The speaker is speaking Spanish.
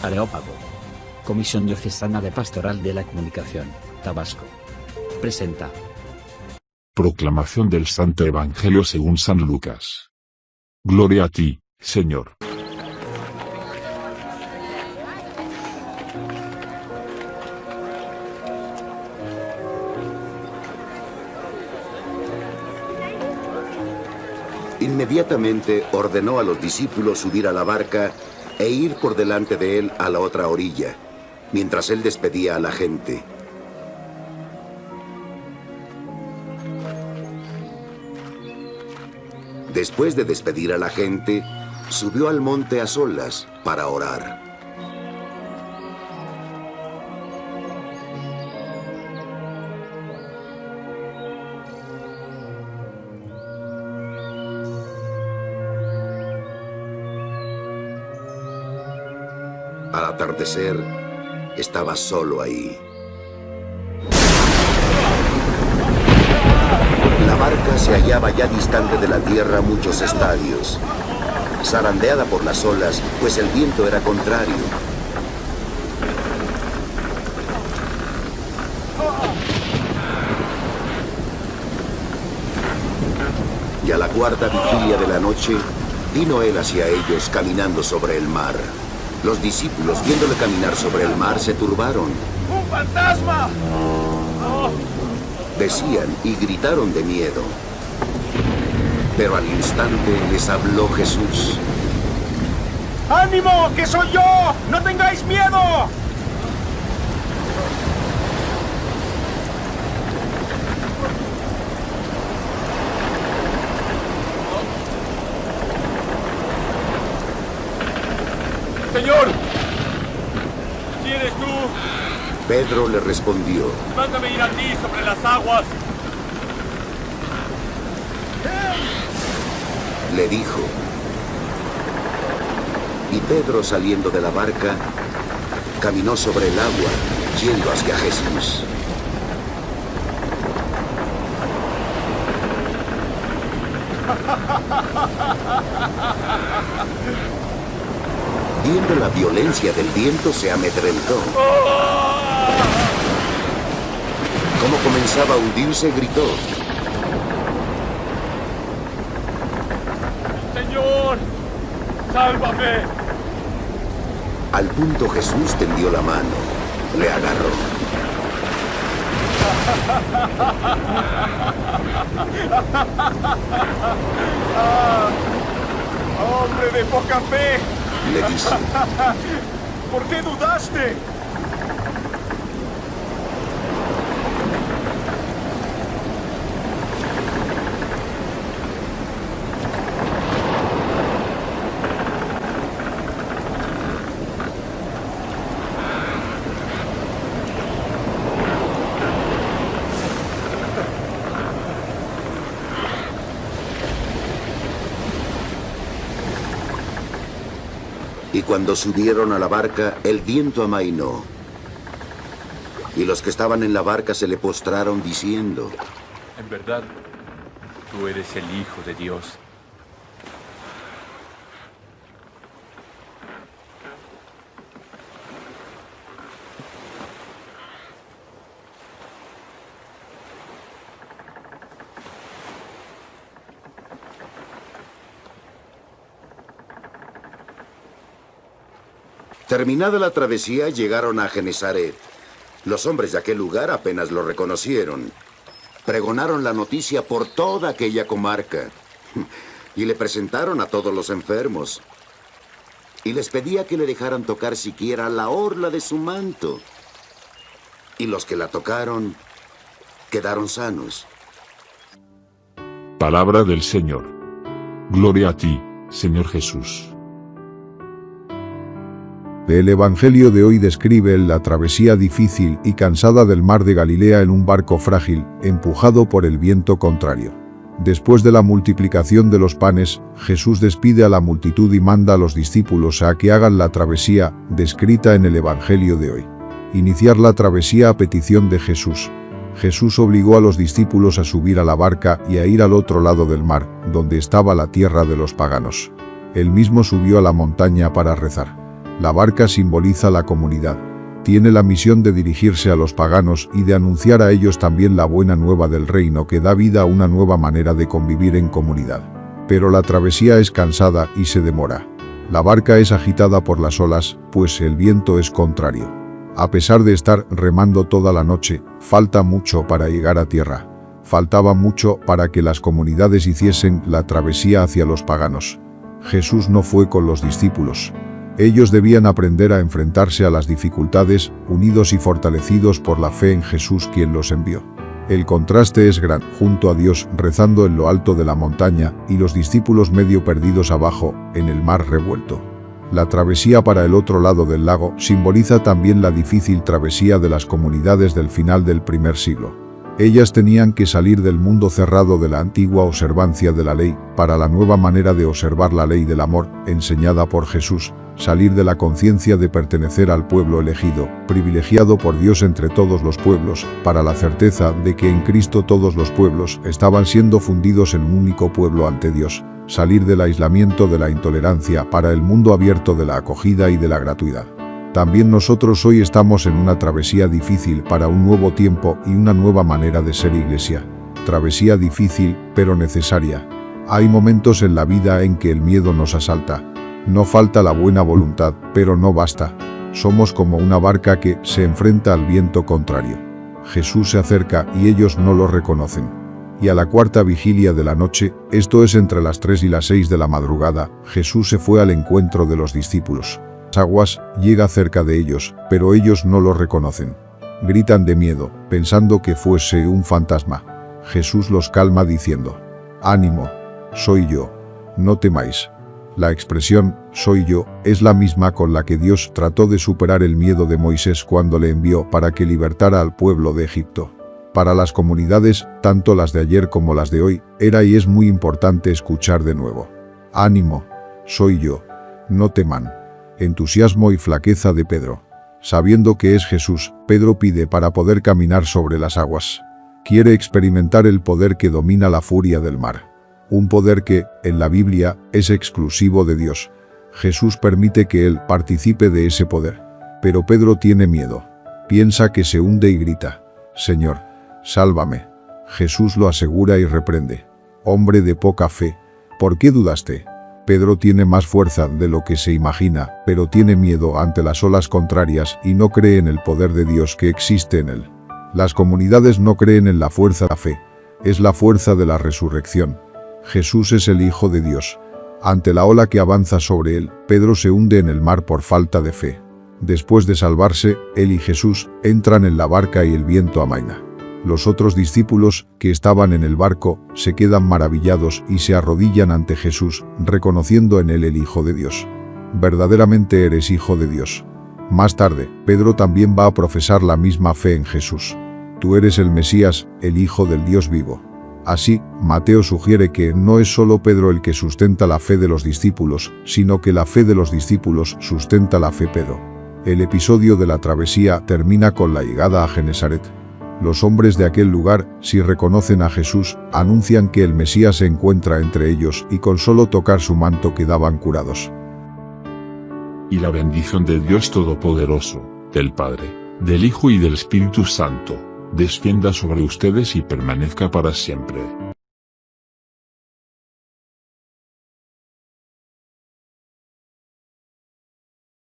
Areópago. Comisión Diocesana de Pastoral de la Comunicación, Tabasco. Presenta. Proclamación del Santo Evangelio según San Lucas. Gloria a ti, Señor. Inmediatamente ordenó a los discípulos subir a la barca e ir por delante de él a la otra orilla, mientras él despedía a la gente. Después de despedir a la gente, subió al monte a solas para orar. Al atardecer, estaba solo ahí. La barca se hallaba ya distante de la tierra muchos estadios, zarandeada por las olas, pues el viento era contrario. Y a la cuarta vigilia de la noche, vino él hacia ellos caminando sobre el mar. Los discípulos, viéndole caminar sobre el mar, se turbaron. ¡Un fantasma! Decían y gritaron de miedo. Pero al instante les habló Jesús. ¡Ánimo, que soy yo! ¡No tengáis miedo! ¡Señor! ¿Sí eres tú? Pedro le respondió. Mándame ir a ti sobre las aguas. Le dijo. Y Pedro, saliendo de la barca, caminó sobre el agua, yendo hacia Jesús. Viendo la violencia del viento, se amedrentó. Como comenzaba a hundirse, gritó. ¡Señor! ¡Sálvame! Al punto Jesús tendió la mano, le agarró. ¡Hombre de poca fe! Le dice. ¿Por qué dudaste? Y cuando subieron a la barca, el viento amainó. Y los que estaban en la barca se le postraron diciendo. En verdad, tú eres el Hijo de Dios. Terminada la travesía, llegaron a Genesaret. Los hombres de aquel lugar apenas lo reconocieron. Pregonaron la noticia por toda aquella comarca. Y le presentaron a todos los enfermos. Y les pedía que le dejaran tocar siquiera la orla de su manto. Y los que la tocaron quedaron sanos. Palabra del Señor. Gloria a ti, Señor Jesús. El Evangelio de hoy describe la travesía difícil y cansada del mar de Galilea en un barco frágil, empujado por el viento contrario. Después de la multiplicación de los panes, Jesús despide a la multitud y manda a los discípulos a que hagan la travesía, descrita en el Evangelio de hoy. Iniciar la travesía a petición de Jesús. Jesús obligó a los discípulos a subir a la barca y a ir al otro lado del mar, donde estaba la tierra de los paganos. Él mismo subió a la montaña para rezar. La barca simboliza la comunidad. Tiene la misión de dirigirse a los paganos y de anunciar a ellos también la buena nueva del reino que da vida a una nueva manera de convivir en comunidad. Pero la travesía es cansada y se demora. La barca es agitada por las olas, pues el viento es contrario. A pesar de estar remando toda la noche, falta mucho para llegar a tierra. Faltaba mucho para que las comunidades hiciesen la travesía hacia los paganos. Jesús no fue con los discípulos. Ellos debían aprender a enfrentarse a las dificultades, unidos y fortalecidos por la fe en Jesús quien los envió. El contraste es gran, junto a Dios rezando en lo alto de la montaña y los discípulos medio perdidos abajo, en el mar revuelto. La travesía para el otro lado del lago simboliza también la difícil travesía de las comunidades del final del primer siglo. Ellas tenían que salir del mundo cerrado de la antigua observancia de la ley, para la nueva manera de observar la ley del amor, enseñada por Jesús, salir de la conciencia de pertenecer al pueblo elegido, privilegiado por Dios entre todos los pueblos, para la certeza de que en Cristo todos los pueblos estaban siendo fundidos en un único pueblo ante Dios, salir del aislamiento de la intolerancia para el mundo abierto de la acogida y de la gratuidad. También nosotros hoy estamos en una travesía difícil para un nuevo tiempo y una nueva manera de ser iglesia. Travesía difícil, pero necesaria. Hay momentos en la vida en que el miedo nos asalta. No falta la buena voluntad, pero no basta. Somos como una barca que se enfrenta al viento contrario. Jesús se acerca y ellos no lo reconocen. Y a la cuarta vigilia de la noche, esto es entre las 3 y las 6 de la madrugada, Jesús se fue al encuentro de los discípulos. Aguas, llega cerca de ellos, pero ellos no lo reconocen. Gritan de miedo, pensando que fuese un fantasma. Jesús los calma diciendo: «Ánimo, soy yo, no temáis». La expresión, «soy yo», es la misma con la que Dios trató de superar el miedo de Moisés cuando le envió para que libertara al pueblo de Egipto. Para las comunidades, tanto las de ayer como las de hoy, era y es muy importante escuchar de nuevo: «Ánimo, soy yo, no teman». Entusiasmo y flaqueza de Pedro. Sabiendo que es Jesús, Pedro pide para poder caminar sobre las aguas. Quiere experimentar el poder que domina la furia del mar. Un poder que, en la Biblia, es exclusivo de Dios. Jesús permite que él participe de ese poder. Pero Pedro tiene miedo. Piensa que se hunde y grita: «Señor, sálvame». Jesús lo asegura y reprende: «Hombre de poca fe, ¿por qué dudaste?». Pedro tiene más fuerza de lo que se imagina, pero tiene miedo ante las olas contrarias y no cree en el poder de Dios que existe en él. Las comunidades no creen en la fuerza de la fe. Es la fuerza de la resurrección. Jesús es el Hijo de Dios. Ante la ola que avanza sobre él, Pedro se hunde en el mar por falta de fe. Después de salvarse, él y Jesús entran en la barca y el viento amaina. Los otros discípulos, que estaban en el barco, se quedan maravillados y se arrodillan ante Jesús, reconociendo en él el Hijo de Dios. Verdaderamente eres Hijo de Dios. Más tarde, Pedro también va a profesar la misma fe en Jesús. Tú eres el Mesías, el Hijo del Dios vivo. Así, Mateo sugiere que no es solo Pedro el que sustenta la fe de los discípulos, sino que la fe de los discípulos sustenta la fe de Pedro. El episodio de la travesía termina con la llegada a Genesaret. Los hombres de aquel lugar, si reconocen a Jesús, anuncian que el Mesías se encuentra entre ellos y con solo tocar su manto quedaban curados. Y la bendición de Dios Todopoderoso, del Padre, del Hijo y del Espíritu Santo, descienda sobre ustedes y permanezca para siempre.